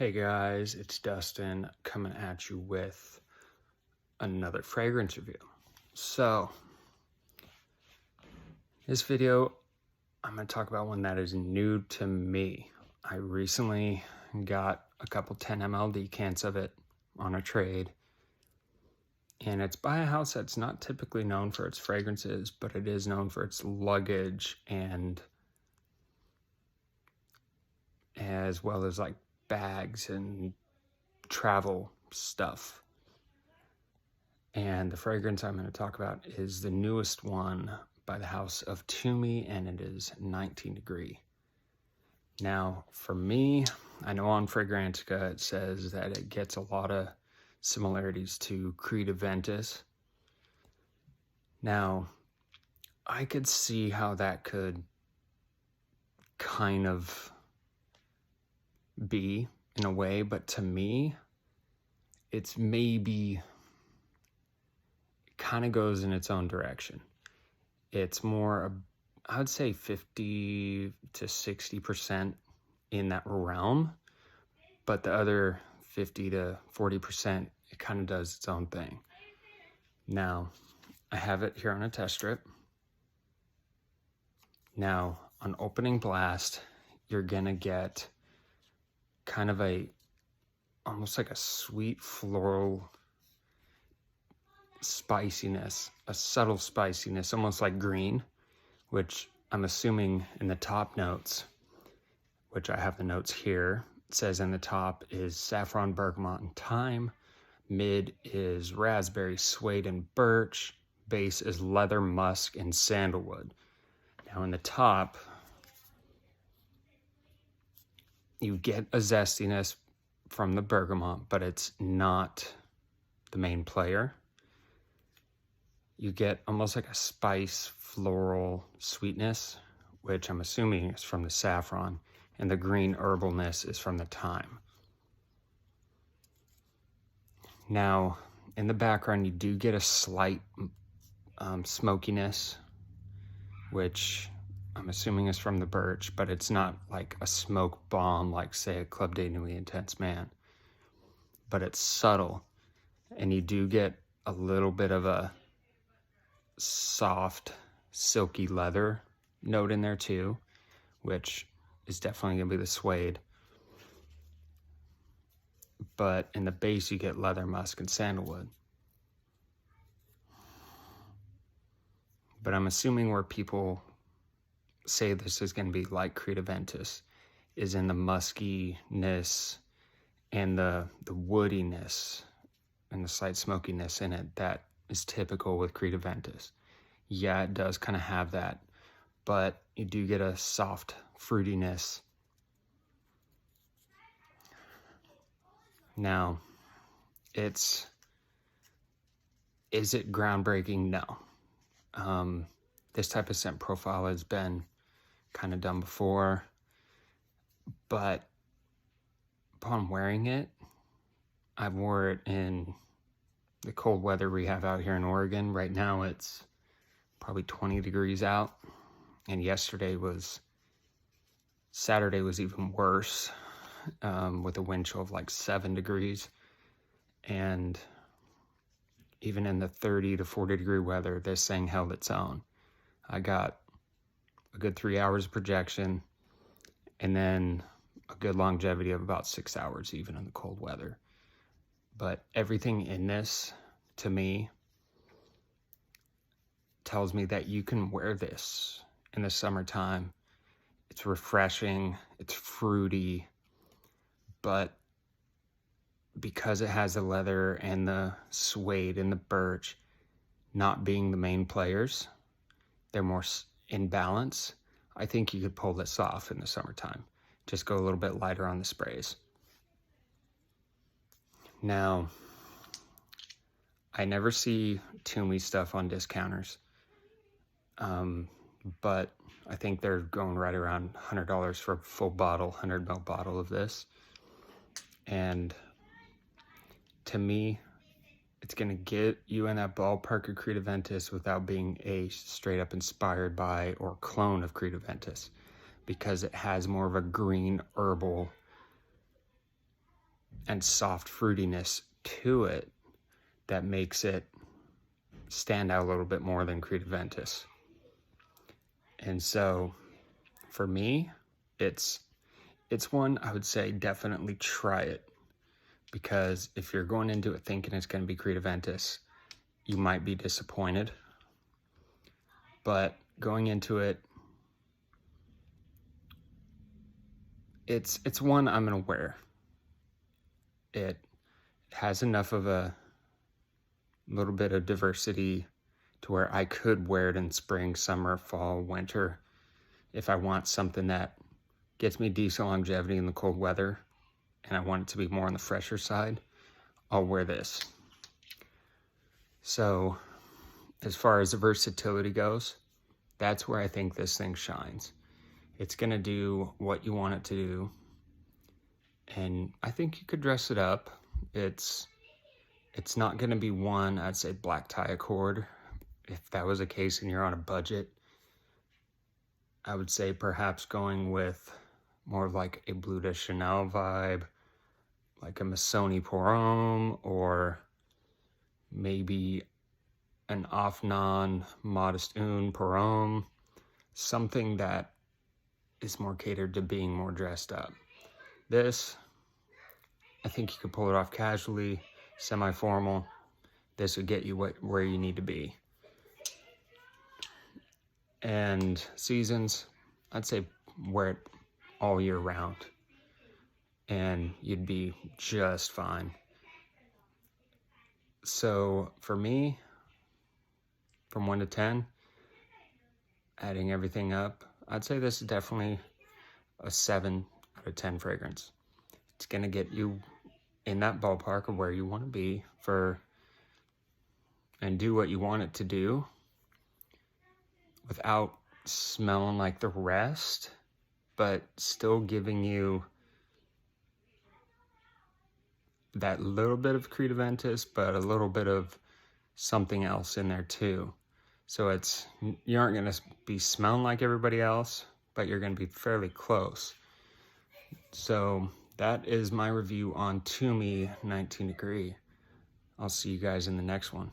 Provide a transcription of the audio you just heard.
Hey guys, it's Dustin coming at you with another fragrance review. So, this video, I'm going to talk about one that is new to me. I recently got a couple 10 ml decants of it on a trade. And it's by a house that's not typically known for its fragrances, but it is known for its luggage and as well as like bags and travel stuff. And the fragrance I'm going to talk about is the newest one by the house of Tumi, and it is 19 Degree. Now, for me, I know on Fragrantica it says that it gets a lot of similarities to Creed Aventus. Now, I could see how that could kind of be in a way, but to me, it's maybe kind of goes in its own direction. It's more, I would say 50 to 60% in that realm, but the other 50 to 40%, it kind of does its own thing. Now, I have it here on a test strip. Now, on opening blast, you're gonna get kind of almost like a sweet floral spiciness, a subtle spiciness, almost like green, which I'm assuming in the top notes, which I have the notes here, it says in the top is saffron, bergamot, and thyme. Mid is raspberry, suede, and birch. Base is leather, musk, and sandalwood. Now in the top, you get a zestiness from the bergamot, but it's not the main player. You get almost like a spice, floral sweetness, which I'm assuming is from the saffron, and the green herbalness is from the thyme. Now, in the background, you do get a slight smokiness, which I'm assuming is from the birch, but it's not like a smoke bomb like, say, a Club de Nuit Intense Man. But it's subtle, and you do get a little bit of a soft, silky leather note in there too, which is definitely going to be the suede. But in the base, you get leather, musk, and sandalwood. But I'm assuming where people say this is going to be like Creed Aventus is in the muskiness and the woodiness and the slight smokiness in it that is typical with Creed Aventus. Yeah, it does kind of have that, but you do get a soft fruitiness. Now, is it groundbreaking? No. This type of scent profile has been kind of done before, but upon wearing it, I wore it in the cold weather we have out here in Oregon. Right now it's probably 20 degrees out, and Saturday was even worse, with a wind chill of like 7 degrees. And even in the 30 to 40 degree weather, this thing held its own. I got a good 3 hours of projection, and then a good longevity of about 6 hours, even in the cold weather. But everything in this, to me, tells me that you can wear this in the summertime. It's refreshing, it's fruity, but because it has the leather and the suede and the birch not being the main players, they're more in balance. I think you could pull this off in the summertime. Just go a little bit lighter on the sprays. Now, I never see Tumi stuff on discounters, but I think they're going right around $100 for a full bottle, 100 ml bottle of this. And to me, it's going to get you in that ballpark of Creed Aventus without being a straight up inspired by or clone of Creed Aventus, because it has more of a green herbal and soft fruitiness to it that makes it stand out a little bit more than Creed Aventus. And so for me, it's one I would say definitely try it, because if you're going into it thinking it's going to be Creed Aventus, you might be disappointed. But going into it, it's one I'm going to wear. It has enough of a little bit of diversity to where I could wear it in spring, summer, fall, winter. If I want something that gets me decent longevity in the cold weather and I want it to be more on the fresher side, I'll wear this. So as far as the versatility goes, that's where I think this thing shines. It's going to do what you want it to do. And I think you could dress it up. It's not going to be one, I'd say, black tie accord. If that was the case and you're on a budget, I would say perhaps going with more of like a Bleu de Chanel vibe, like a Missoni Pour-Homme, or maybe an Afnan Modest Une Pour-Homme, something that is more catered to being more dressed up. This, I think you could pull it off casually, semi-formal. This would get you where you need to be. And seasons, I'd say wear it all year round and you'd be just fine. So for me, from 1 to 10, adding everything up, I'd say this is definitely a 7 out of 10 fragrance. It's going to get you in that ballpark of where you want to be and do what you want it to do without smelling like the rest, but still giving you that little bit of Creed Aventus, but a little bit of something else in there too. So you aren't going to be smelling like everybody else, but you're going to be fairly close. So that is my review on Tumi 19 Degree. I'll see you guys in the next one.